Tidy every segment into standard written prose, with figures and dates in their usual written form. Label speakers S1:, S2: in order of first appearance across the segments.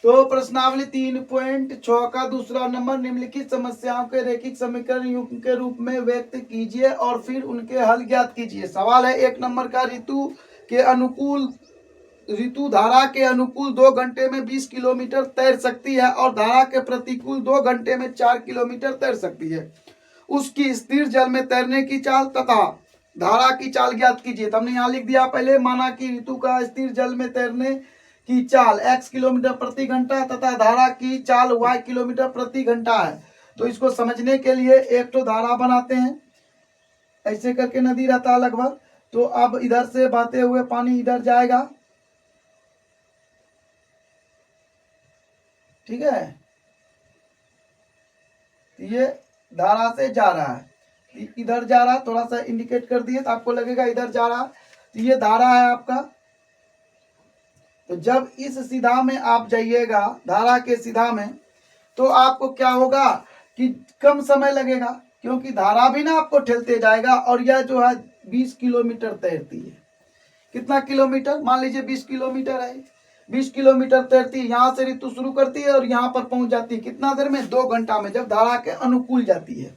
S1: तो प्रश्नावली 3.6 का दूसरा नंबर, निम्नलिखित समस्याओं के रैखिक समीकरण युग्म के रूप में व्यक्त कीजिए और फिर उनके हल ज्ञात कीजिए। सवाल है 1 नंबर का, ऋतु धारा के अनुकूल 2 घंटे में 20 किलोमीटर तैर सकती है और धारा के प्रतिकूल 2 घंटे में 4 किलोमीटर तैर सकती है। उसकी स्थिर जल में तैरने की चाल तथा धारा की चाल ज्ञात कीजिए। तो हमने यहाँ लिख दिया पहले, माना कि ऋतु का स्थिर जल में तैरने की चाल x किलोमीटर प्रति घंटा तथा धारा की चाल y किलोमीटर प्रति घंटा है। तो इसको समझने के लिए एक तो धारा बनाते हैं, ऐसे करके नदी रहता है लगभग। तो अब इधर से बहते हुए पानी इधर जाएगा, ठीक है, ये धारा से जा रहा है, इधर जा रहा है, थोड़ा सा इंडिकेट कर दिए तो आपको लगेगा इधर जा रहा। तो ये धारा है आपका। तो जब इस सीधा में आप जाइएगा, धारा के सीधा में, तो आपको क्या होगा कि कम समय लगेगा, क्योंकि धारा भी ना आपको ठेलते जाएगा। और यह जो है 20 किलोमीटर तैरती है। कितना किलोमीटर? मान लीजिए 20 किलोमीटर है, 20 किलोमीटर तैरती है। यहाँ से ऋतु शुरू करती है और यहाँ पर पहुंच जाती है कितना देर में? 2 घंटा में, जब धारा के अनुकूल जाती है।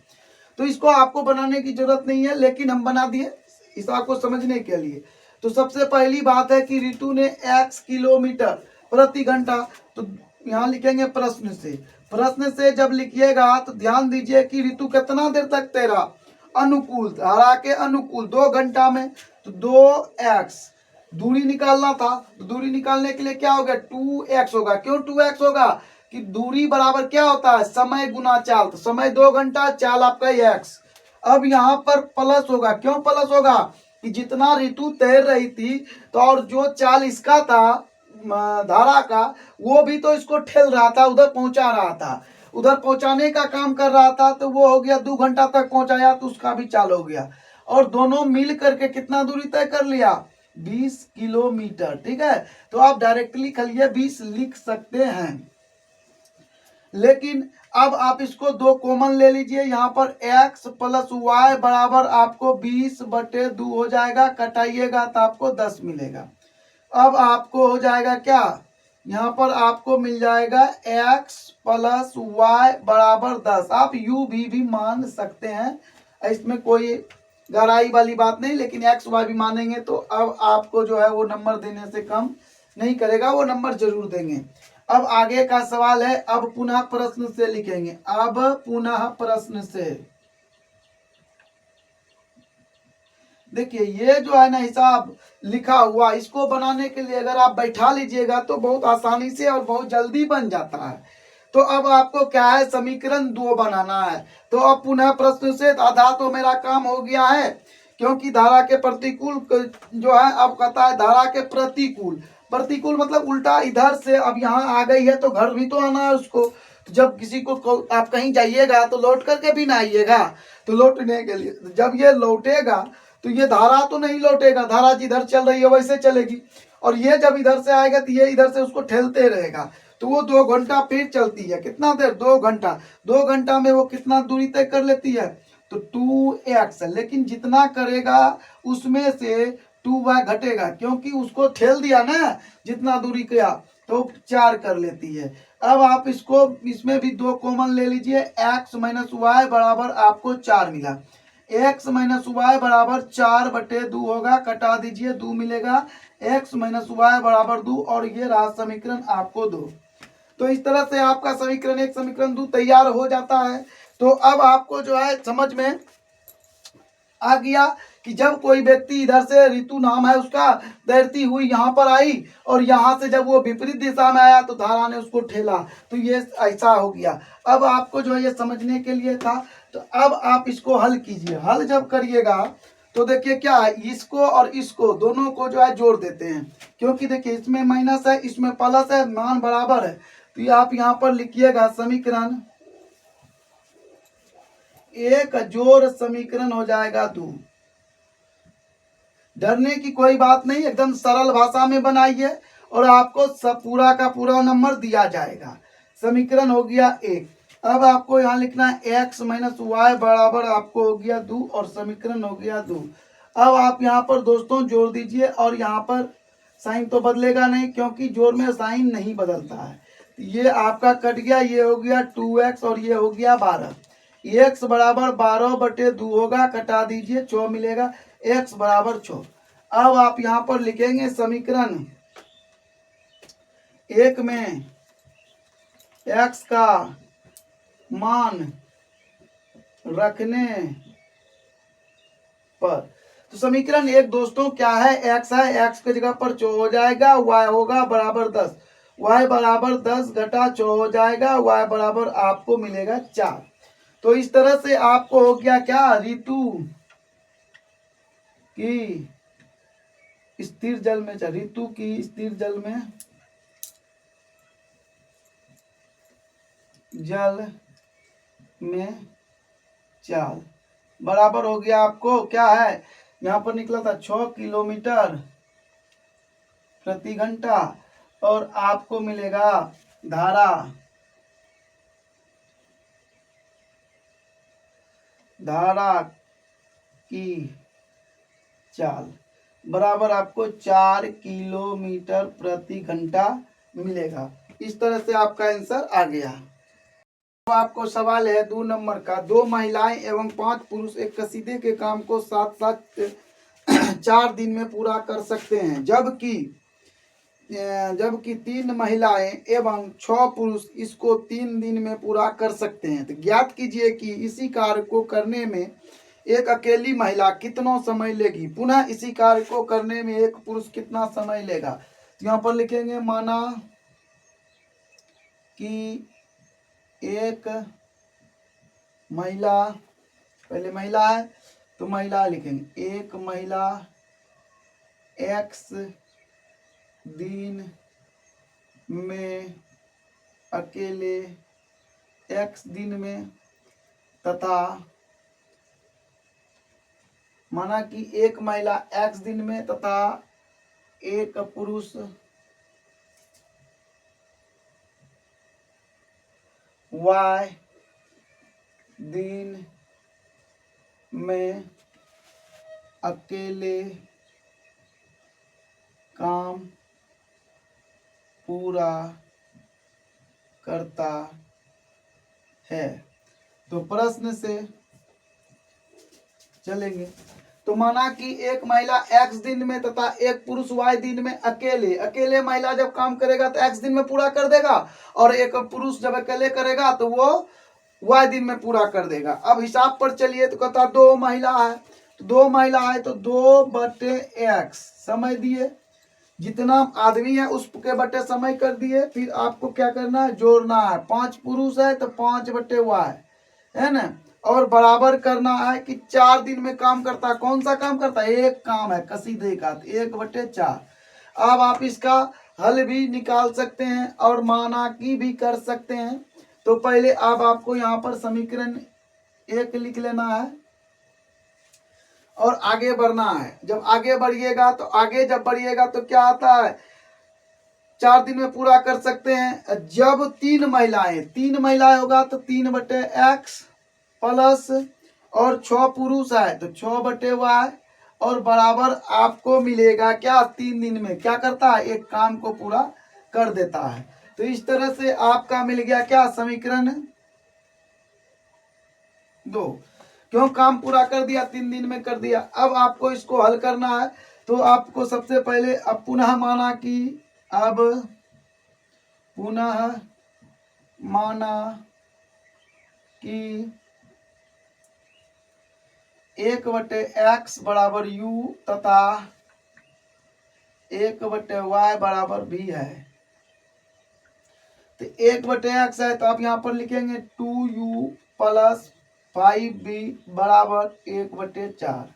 S1: तो इसको आपको बनाने की जरूरत नहीं है, लेकिन हम बना दिए इस आपको समझने के लिए। तो सबसे पहली बात है कि ऋतु ने x किलोमीटर प्रति घंटा, तो यहाँ लिखेंगे प्रश्न से। प्रश्न से जब लिखिएगा तो ध्यान दीजिए कि ऋतु कितना देर तक तैरा? अनुकूल, धारा के अनुकूल 2 घंटा में। तो 2x दूरी निकालना था, तो दूरी निकालने के लिए क्या होगा? 2x होगा। क्यों 2x होगा? कि दूरी बराबर क्या होता है? समय गुना चाल। तो समय 2 घंटा, चाल आपका x। अब यहाँ पर प्लस होगा। क्यों प्लस होगा? कि जितना ऋतु तैर रही थी, तो और जो चाल इसका था धारा का, वो भी तो इसको ठेल रहा था, उधर पहुंचा रहा था, उधर पहुंचाने का काम कर रहा था। तो वो हो गया 2 घंटा तक पहुंचाया, तो उसका भी चाल हो गया। और दोनों मिल करके कितना दूरी तय कर लिया? 20 किलोमीटर। ठीक है, तो आप डायरेक्टली खलिए 20 लिख सकते हैं। लेकिन अब आप इसको 2 कॉमन ले लीजिए। यहाँ पर x प्लस वाई बराबर आपको 20/2 हो जाएगा। कटाइएगा तो आपको 10 मिलेगा। अब आपको हो जाएगा क्या? यहाँ पर आपको मिल जाएगा x प्लस वाई बराबर 10। आप u भी मान सकते हैं, इसमें कोई गहराई वाली बात नहीं, लेकिन x y भी मानेंगे तो अब आपको जो है वो नंबर देने से कम नहीं करेगा, वो नंबर जरूर देंगे। अब आगे का सवाल है, अब पुनः प्रश्न से लिखेंगे। अब पुनः प्रश्न से देखिए, ये जो है ना हिसाब लिखा हुआ, इसको बनाने के लिए अगर आप बैठा लीजिएगा तो बहुत आसानी से और बहुत जल्दी बन जाता है। तो अब आपको क्या है? समीकरण 2 बनाना है। तो अब पुनः प्रश्न से आधा तो मेरा काम हो गया है, क्योंकि धारा के प्रतिकूल जो है, अब कहता है धारा के प्रतिकूल। प्रतिकूल मतलब उल्टा, इधर से अब यहाँ आ गई है तो घर भी तो आना है उसको। तो जब किसी को आप कहीं जाइएगा तो लौट करके भी ना आइएगा। तो लौटने के लिए जब ये लौटेगा तो ये धारा तो नहीं लौटेगा, धारा जिधर चल रही है वैसे चलेगी। और ये जब इधर से आएगा तो ये इधर से उसको ठेलते रहेगा। तो वो 2 घंटा फिर चलती है। कितना देर? 2 घंटा। 2 घंटा में वो कितना दूरी तय कर लेती है? तो 2x। लेकिन जितना करेगा उसमें से 2y घटेगा, क्योंकि उसको ठेल दिया ना जितना दूरी किया, तो 4 कर लेती है। अब आप इसको इसमें भी 2 कॉमन ले लीजिए। x माइनस वाई बराबर आपको 4 मिला। x माइनस वाई बराबर 4/2 होगा। कटा दीजिए, 2 मिलेगा। x माइनस वाई बराबर 2, और ये रहा समीकरण आपको 2। तो इस तरह से आपका समीकरण 1 समीकरण 2 तैयार हो जाता है। तो अब आपको जो है समझ में आ गया कि जब कोई व्यक्ति इधर से, ऋतु नाम है उसका, तैरती हुई यहाँ पर आई और यहाँ से जब वो विपरीत दिशा में आया तो धारा ने उसको ठेला। तो ये ऐसा हो गया। अब आपको जो है ये समझने के लिए था। तो अब आप इसको हल कीजिए। हल जब करिएगा तो देखिए क्या है, इसको और इसको दोनों को जो है जोड़ देते हैं, क्योंकि देखिए इसमें माइनस है, इसमें प्लस है, मान बराबर है। तो आप यहाँ पर लिखिएगा समीकरण 1 जोड़ समीकरण हो जाएगा 2। डरने की कोई बात नहीं, एकदम सरल भाषा में बनाइए और आपको सब पूरा का पूरा नंबर दिया जाएगा। समीकरण हो गया 1। अब आपको यहाँ लिखना है x माइनस वाई बराबर आपको हो गया 2, और समीकरण हो गया 2। अब आप यहाँ पर दोस्तों जोड़ दीजिए, और यहाँ पर साइन तो बदलेगा नहीं, क्योंकि जोड़ में साइन नहीं बदलता है। ये आपका कट गया, ये हो गया 2x और ये हो गया 12। x बराबर 12/2 होगा, कटा दीजिए, 6 मिलेगा। x बराबर 6। अब आप यहाँ पर लिखेंगे समीकरण 1 में x का मान रखने पर, तो समीकरण 1 दोस्तों क्या है, x है, x की जगह पर 4 हो जाएगा, y होगा बराबर 10, y बराबर 10 घटा 4 हो जाएगा, y बराबर आपको मिलेगा 4। तो इस तरह से आपको हो गया क्या, ऋतु की स्थिर जल में चाल, ऋतु की स्थिर जल में चाल बराबर हो गया आपको क्या है, यहाँ पर निकला था 6 किलोमीटर प्रति घंटा, और आपको मिलेगा धारा की चाल बराबर आपको 4 किलोमीटर प्रति घंटा मिलेगा। इस तरह से आपका आंसर आ गया। अब आपको सवाल है 2 नंबर का, 2 महिलाएं एवं 5 पुरुष एक कसीदे के काम को साथ साथ 4 दिन में पूरा कर सकते हैं, जबकि 3 महिलाएं एवं 6 पुरुष इसको 3 दिन में पूरा कर सकते हैं। तो ज्ञात कीजिए कि इसी कार्य को करने में एक अकेली महिला कितना समय लेगी, पुनः इसी कार्य को करने में एक पुरुष कितना समय लेगा। तो यहाँ पर लिखेंगे, माना कि एक महिला, पहले महिला है तो महिला लिखेंगे, एक महिला x दिन में अकेले x दिन में तथा माना कि एक महिला x दिन में तथा एक पुरुष y दिन में अकेले काम पूरा करता है। तो प्रश्न से चलेंगे। तो माना कि एक महिला x दिन में तथा एक पुरुष y दिन में अकेले महिला जब काम करेगा तो x दिन में पूरा कर देगा, और एक पुरुष जब अकेले करेगा तो वो y दिन में पूरा कर देगा। अब हिसाब पर चलिए, तो कहता 2 महिला है, तो 2 महिला है तो 2/x समय दिए, जितना आदमी है उसके बटे समय कर दिए। फिर आपको क्या करना है, जोड़ना है। 5 पुरुष है तो 5/y है ना, और बराबर करना है कि 4 दिन में काम करता है। कौन सा काम करता है, एक काम है कसीदे का, 1/4। अब आप इसका हल भी निकाल सकते हैं और माना कि भी कर सकते हैं। तो पहले अब आपको यहाँ पर समीकरण 1 लिख लेना है और आगे बढ़ना है। जब आगे बढ़िएगा तो क्या आता है, 4 दिन में पूरा कर सकते हैं। जब 3 महिलाएं होगा तो 3/x प्लस, और 6 पुरुष है तो 6/y, और बराबर आपको मिलेगा क्या, 3 दिन में क्या करता है, एक काम को पूरा कर देता है। तो इस तरह से आपका मिल गया क्या, समीकरण 2। क्यों, काम पूरा कर दिया, 3 दिन में कर दिया। अब आपको इसको हल करना है। तो आपको सबसे पहले अब पुनः माना कि 1/x बराबर u तथा 1/y बराबर v है। तो 1/x है तो आप यहाँ पर लिखेंगे 2u प्लस 5v बराबर 1/4।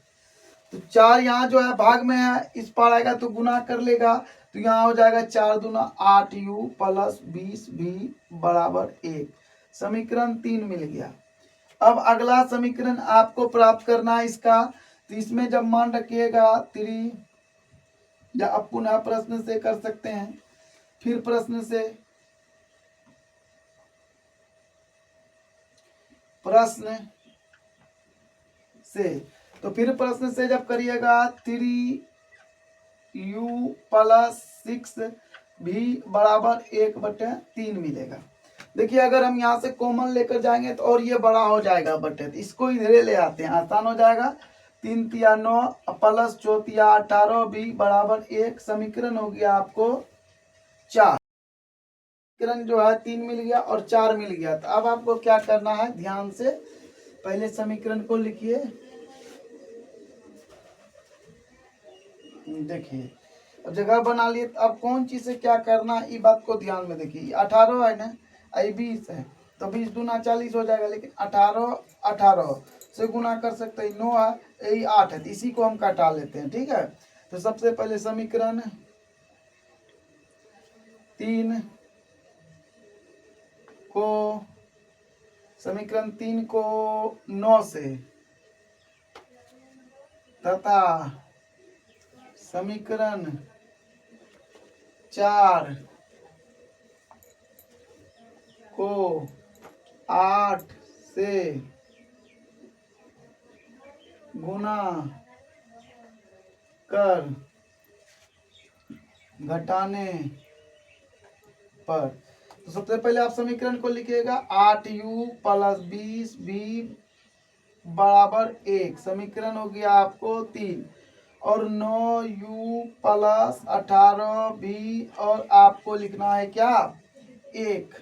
S1: तो 4 यहाँ जो है भाग में है, इस पार आएगा तो गुना कर लेगा, तो यहाँ हो जाएगा 4 दूना 8u प्लस 20v बराबर 1। समीकरण 3 मिल गया। अब अगला समीकरण आपको प्राप्त करना है इसका। तो इसमें जब मान रखिएगा 3, या अब पुनः प्रश्न से कर सकते हैं, फिर प्रश्न से तो फिर प्रश्न से जब करिएगा 3u प्लस 6 भी बराबर 1/3 मिलेगा। देखिए अगर हम यहाँ से कॉमन लेकर जाएंगे तो और ये बड़ा हो जाएगा बटे, तो इसको इधरे ले आते हैं, आसान हो जाएगा। 3 तिया 9 प्लस 4 तिया 18 भी बराबर 1। समीकरण हो गया आपको 4। समीकरण जो है 3 मिल गया और 4 मिल गया। तो अब आपको क्या करना है, ध्यान से पहले समीकरण को लिखिए। देखिए अब जगह बना लिए, तो अब कौन चीज से क्या करना है ये बात को ध्यान में देखिए। 18 है ना, आई 20 है, तो 20 दूना 40 हो जाएगा, लेकिन 18 से गुना कर सकते हैं। 9 है, यही 8 है, तो इसी को हम काटा लेते हैं। ठीक है, तो सबसे पहले समीकरण 3 को 9 से तथा समीकरण 4 को 8 से गुना कर घटाने पर, तो सबसे पहले आप समीकरण को लिखिएगा 8u प्लस 20b बराबर 1। समीकरण हो गया आपको 3, और 9u प्लस 18b, और आपको लिखना है क्या 1,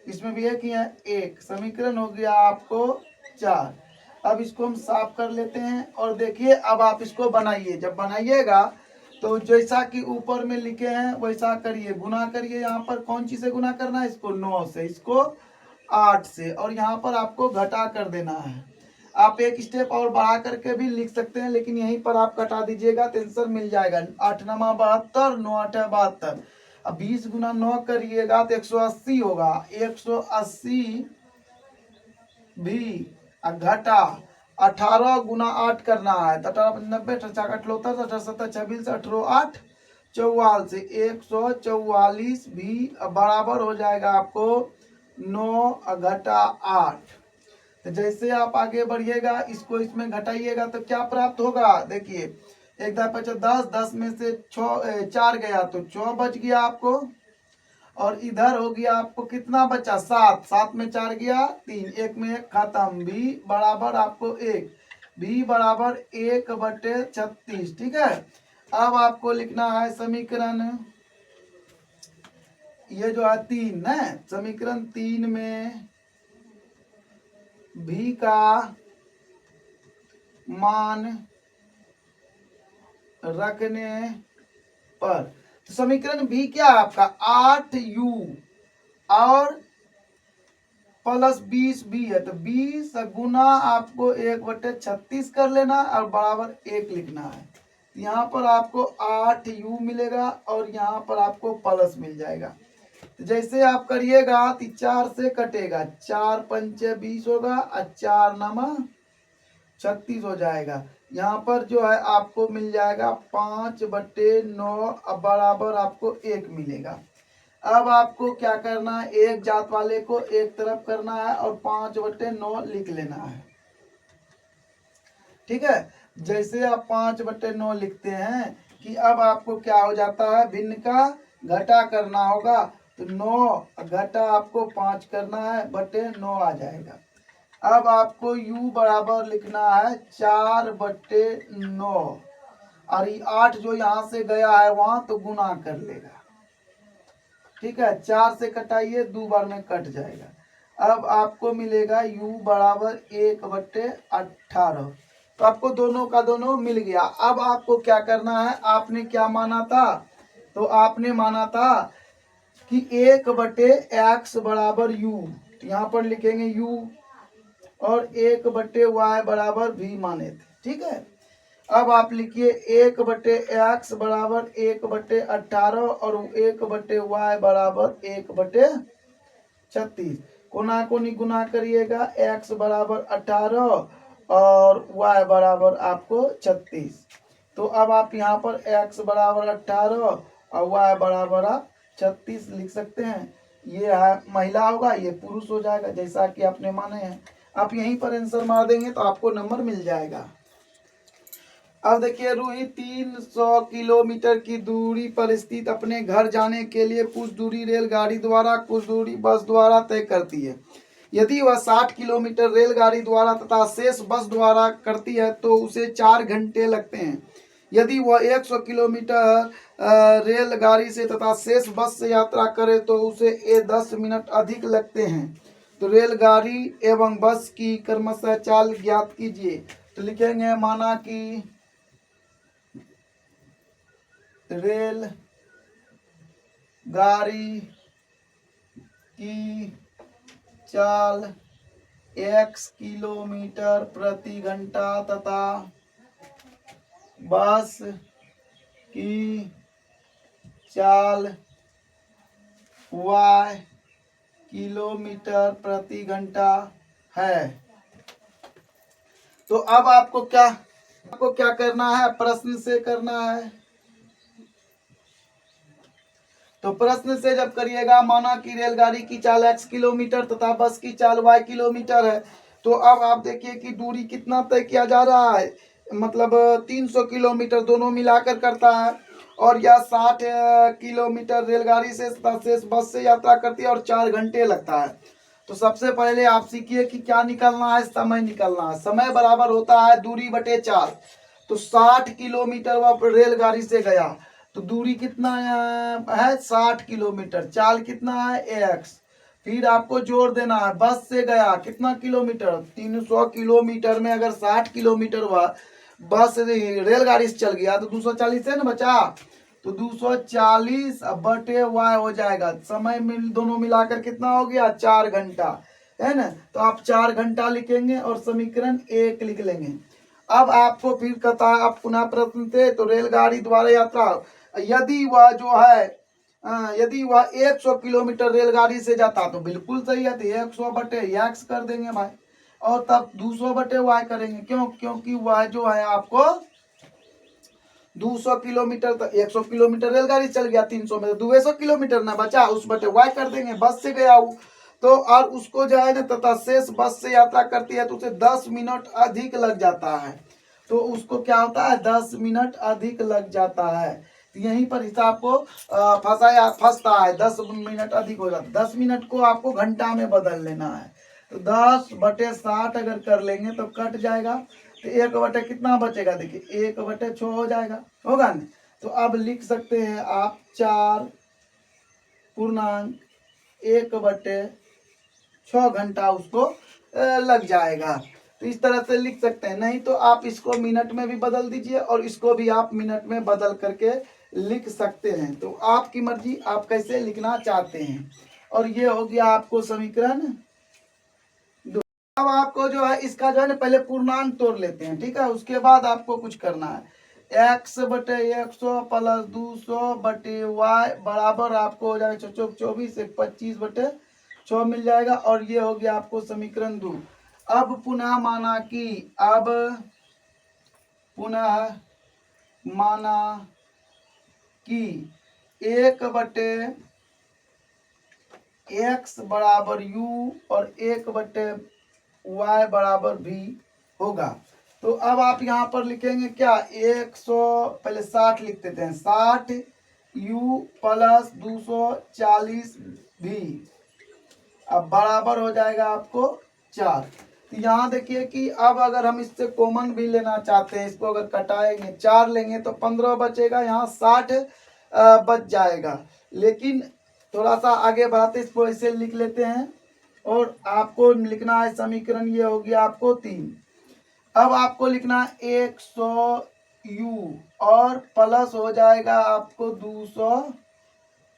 S1: इसमें भी है कि है 1। समीकरण हो गया आपको 4। अब इसको हम साफ कर लेते हैं और देखिए अब आप इसको बनाइए। जब बनाइएगा तो जैसा कि ऊपर में लिखे हैं वैसा करिए, गुना करिए। यहाँ पर कौन चीज से गुना करना है, इसको 9 से, इसको 8 से, और यहाँ पर आपको घटा कर देना है। आप एक स्टेप और बढ़ा करके भी लिख सकते हैं, लेकिन यहीं पर आप घटा दीजिएगा तो आंसर मिल जाएगा। 8 9 72, 9 8 72। अब 20 गुना 9 करिएगा तो 180 होगा। 180 भी घटा 18 गुना 8 करना है, तो 18 90 78 78 26 18 8 44, 144 भी बराबर हो जाएगा आपको 9 घटा 8। तो जैसे आप आगे बढ़िएगा, इसको इसमें घटाइएगा तो क्या प्राप्त होगा, देखिए 1 10 5 10, 10 में से 4 गया तो 4 बच गया आपको, और इधर हो गया आपको कितना बचा 7, 7 में 4 गया 3, 1 में 1 खत्म। भी बराबर आपको 1, भी बराबर 1/36। ठीक है, अब आपको लिखना है समीकरण ये जो है 3 है, समीकरण 3 में भी का मान रखने पर, तो समीकरण भी क्या है आपका 8u और प्लस 20b है, तो 20 गुना आपको 1/36 कर लेना और बराबर 1 लिखना है। यहाँ पर आपको 8u मिलेगा और यहाँ पर आपको प्लस मिल जाएगा। तो जैसे आप करिएगा तो 4 से कटेगा, 4 पंचे 20 होगा और 4 नामा 36 हो जाएगा। यहाँ पर जो है आपको मिल जाएगा 5/9 बराबर आपको 1 मिलेगा। अब आपको क्या करना है, एक जात वाले को एक तरफ करना है और 5/9 लिख लेना है। ठीक है, जैसे आप 5/9 लिखते हैं कि अब आपको क्या हो जाता है, भिन्न का घटा करना होगा, तो 9 घटा आपको 5 करना है, बटे 9 आ जाएगा। अब आपको u बराबर लिखना है 4/9, और ये 8 जो यहाँ से गया है वहां तो गुना कर लेगा। ठीक है, 4 से कटाइए, 2 बार में कट जाएगा। अब आपको मिलेगा u बराबर 1/18। तो आपको दोनों का दोनों मिल गया। अब आपको क्या करना है, आपने क्या माना था, तो आपने माना था कि 1/x बराबर u, तो यहाँ पर लिखेंगे u, और 1/y बराबर v माने थे। ठीक है, अब आप लिखिए 1/x बराबर 1/18 और 1/y बराबर 1/36। कोना कोनी गुना करिएगा, x बराबर 18 और y बराबर आपको 36। तो अब आप यहाँ पर x बराबर 18 और y बराबर आप 36 लिख सकते हैं। ये है महिला होगा, ये पुरुष हो जाएगा, जैसा कि आपने माने हैं। आप यहीं पर आंसर मार देंगे तो आपको नंबर मिल जाएगा। अब देखिए रूही 300 किलोमीटर की दूरी पर स्थित अपने घर जाने के लिए कुछ दूरी रेलगाड़ी द्वारा कुछ दूरी बस द्वारा तय करती है। यदि वह 60 किलोमीटर रेलगाड़ी द्वारा तथा शेष बस द्वारा करती है तो उसे 4 घंटे लगते हैं। यदि वह 100 किलोमीटर रेलगाड़ी से तथा शेष बस से यात्रा करे तो उसे 10 मिनट अधिक लगते हैं। तो रेलगाड़ी एवं बस की क्रमशः चाल ज्ञात कीजिए। तो लिखेंगे माना कि रेल गाड़ी की चाल 1 किलोमीटर प्रति घंटा तथा बस की चाल y किलोमीटर प्रति घंटा है। तो अब आपको क्या करना है, प्रश्न से करना है। तो प्रश्न से जब करिएगा, माना कि रेलगाड़ी की चाल x किलोमीटर तथा बस की चाल y किलोमीटर है, तो अब आप देखिए कि दूरी कितना तय किया जा रहा है, मतलब 300 किलोमीटर दोनों मिलाकर करता है, और यह 60 किलोमीटर रेलगाड़ी से तथा शेष बस से यात्रा करती है और 4 घंटे लगता है। तो सबसे पहले आप सीखिए कि क्या निकलना है, समय निकलना है। समय बराबर होता है दूरी बटे 4। तो 60 किलोमीटर वह रेलगाड़ी से गया तो दूरी कितना है 60 किलोमीटर, चाल कितना है x। फिर आपको जोड़ देना है, बस से गया कितना किलोमीटर 300 किलोमीटर में अगर 60 किलोमीटर हुआ बस रेलगाड़ी से चल गया तो 240 है ना बचा। तो 240 बटे y हो जाएगा। समय दोनों मिलाकर कितना हो गया 4 घंटा, है ना। तो आप 4 घंटा लिखेंगे और समीकरण 1 लिख लेंगे। अब आपको फिर कहता है, आप पुनः प्रश्न थे तो रेलगाड़ी द्वारा यात्रा यदि वह जो है यदि वह 100 किलोमीटर रेलगाड़ी से जाता तो बिल्कुल सही है, तो 100 बटे x कर देंगे भाई, और तब 200 बटे y करेंगे। क्यों? क्योंकि वह जो है आपको 200 किलोमीटर, तो 100 किलोमीटर रेलगाड़ी चल गया, 300 में 200 किलोमीटर ना बचा, उस बटे y कर देंगे, बस से गया हूँ तो। और उसको जो है ना तथा शेष बस से यात्रा करती है तो उसे 10 मिनट अधिक लग जाता है। तो उसको क्या होता है 10 मिनट अधिक लग जाता है। तो यहीं पर हिसाब को फंसता है, 10 मिनट अधिक हो जाता है। 10 मिनट को आपको घंटा में बदल लेना है। तो 10 बटे 60 अगर कर लेंगे तो कट जाएगा, तो 1 बटे कितना बचेगा, देखिए 1 बटे 6 हो जाएगा, होगा ना। तो अब लिख सकते हैं आप 4.1 बटे 6 घंटा उसको लग जाएगा। तो इस तरह से लिख सकते हैं, नहीं तो आप इसको मिनट में भी बदल दीजिए और इसको भी आप मिनट में बदल करके लिख सकते हैं। तो आपकी मर्जी, आप कैसे लिखना चाहते हैं। और ये हो गया आपको समीकरण। अब आपको जो है इसका जो है ना पहले पूर्णांक तोड़ लेते हैं, ठीक है। उसके बाद आपको कुछ करना है, x बटे 100 प्लस 200 बटे y बराबर आपको हो जाएगा 24, 25 बटे 6 मिल जाएगा। और ये हो गया आपको समीकरण 2। अब पुनः माना कि 1 बटे x बराबर u और 1 बटे y बराबर v होगा। तो अब आप यहाँ पर लिखेंगे क्या 100, पहले 60 लिख देते हैं, 60 u प्लस 240 v, अब बराबर हो जाएगा आपको 4। तो यहाँ देखिए कि अब अगर हम इससे कॉमन भी लेना चाहते हैं, इसको अगर कटाएंगे 4 लेंगे तो 15 बचेगा, यहाँ 60 बच जाएगा। लेकिन थोड़ा सा आगे बढ़ाते इसको ऐसे लिख लेते हैं, और आपको लिखना है समीकरण ये हो गया आपको 3। अब आपको लिखना है 100 u और प्लस हो जाएगा आपको 200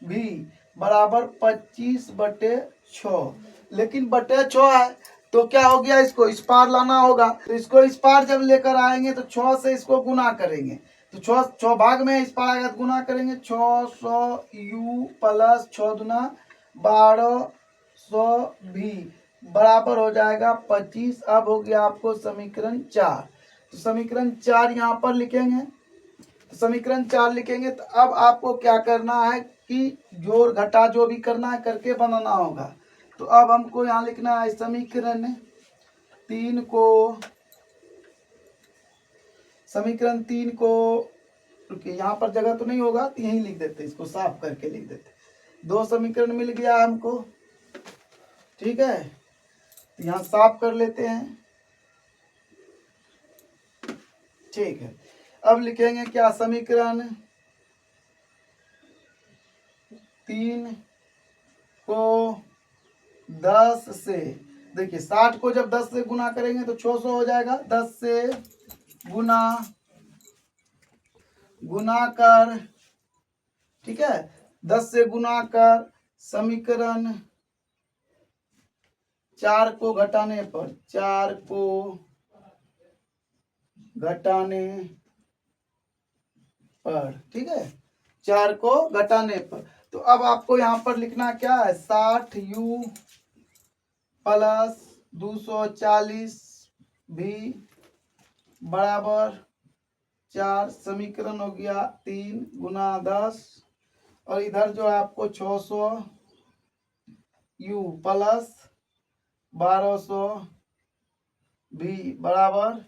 S1: v बराबर 25 बटे 6। लेकिन बटे 6 है तो क्या हो गया, इसको इस पार लाना होगा। तो इसको इस पार जब लेकर आएंगे तो 6 से इसको गुना करेंगे, तो 6 भाग में इस पार आएगा तो गुना करेंगे, 600 u प्लस 6 दुना 1200 v बराबर हो जाएगा 25। अब हो गया आपको समीकरण 4। तो समीकरण 4 यहाँ पर लिखेंगे। तो समीकरण 4 लिखेंगे तो अब आपको क्या करना है कि जोड़ घटा जो भी करना है करके बनाना होगा। तो अब हमको यहाँ लिखना है समीकरण 3 को समीकरण 3 को, रुकिए यहाँ पर जगह तो नहीं होगा तो यहीं लिख देते, इसको साफ करके लिख देते। 2 समीकरण मिल गया हमको, ठीक है, तो यहाँ साफ कर लेते हैं, ठीक है। अब लिखेंगे क्या, समीकरण 3 को 10 से, देखिए 60 को जब 10 से गुना करेंगे तो 600 हो जाएगा। 10 से गुना कर, ठीक है, 10 से गुना कर समीकरण 4 को घटाने पर, 4 को घटाने पर, ठीक है, 4 को घटाने पर। तो अब आपको यहाँ पर लिखना क्या है, 60u प्लस 240 भी बराबर 4, समीकरण हो गया 3 गुना 10, और इधर जो है आपको 600u प्लस 1200 भी बराबर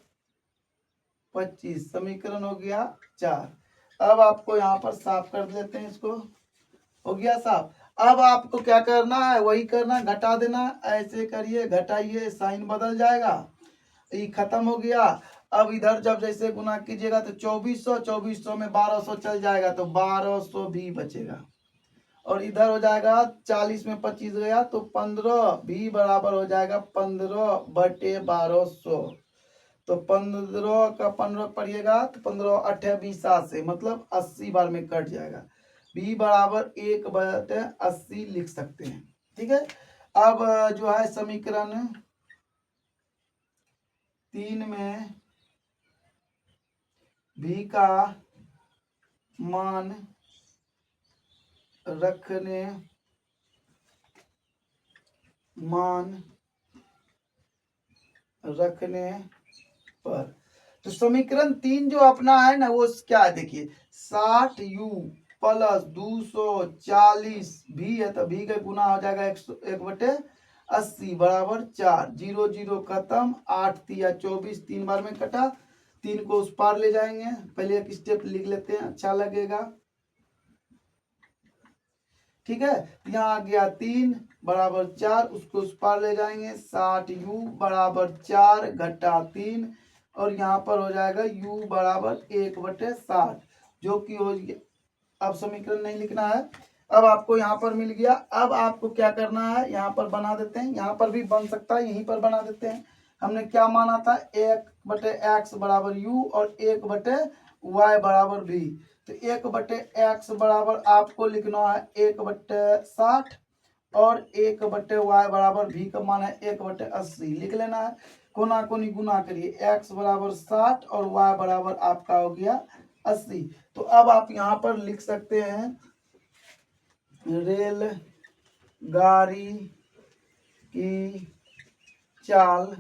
S1: 25, समीकरण हो गया 4। अब आपको यहाँ पर साफ कर देते हैं, इसको हो गया साफ। अब आपको क्या करना है, वही करना, घटा देना, ऐसे करिए, घटाइए, साइन बदल जाएगा, ये खत्म हो गया। अब इधर जब जैसे गुना कीजिएगा तो 2400 में 1200 चल जाएगा तो 1200 भी बचेगा, और इधर हो जाएगा 40 में 25 गया तो 15 भी बराबर हो जाएगा 15/1200। तो 15 का 15 पढ़िएगा तो 15 8 20 से मतलब 80 बार में कट जाएगा, b बराबर 1/80 लिख सकते हैं, ठीक है। अब जो है समीकरण 3 में v का मान रखने पर, तो समीकरण 3 जो अपना है ना वो क्या है, देखिए 60u प्लस 240 भी है तो भी का गुना हो जाएगा 1/80 बराबर 4, 0 0 खत्म, 8 तिया 24, 3 बार में कटा, 3 को उस पार ले जाएंगे, पहले एक स्टेप लिख लेते हैं, अच्छा लगेगा, ठीक है। यहाँ आ गया 3 बराबर 4, उसको उस पार ले जाएंगे, 60u बराबर 4 घटा 3, और यहाँ पर हो जाएगा u बराबर 1/60, जो कि हो गया। अब समीकरण नहीं लिखना है, अब आपको यहाँ पर मिल गया। अब आपको क्या करना है, यहाँ पर बना देते हैं, यहाँ पर भी बन सकता है, यहीं पर बना देते हैं। हमने क्या माना था, 1/x बराबर u और 1/y बराबर v, तो 1/x बराबर आपको लिखना है 1/60 और 1/y बराबर v का मान है 1/80, लिख लेना है, कोना कोनी गुना करिए, x बराबर 60 और y बराबर आपका हो गया 80। तो अब आप यहाँ पर लिख सकते हैं, रेल गाड़ी की चाल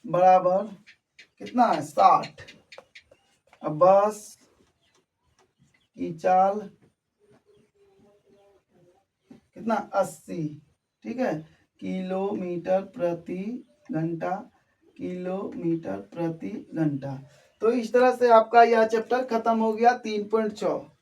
S1: बराबर कितना है, 60, अब बस की चाल कितना, 80, ठीक है, किलोमीटर प्रति घंटा, किलोमीटर प्रति घंटा। तो इस तरह से आपका यह चैप्टर खत्म हो गया 3.6।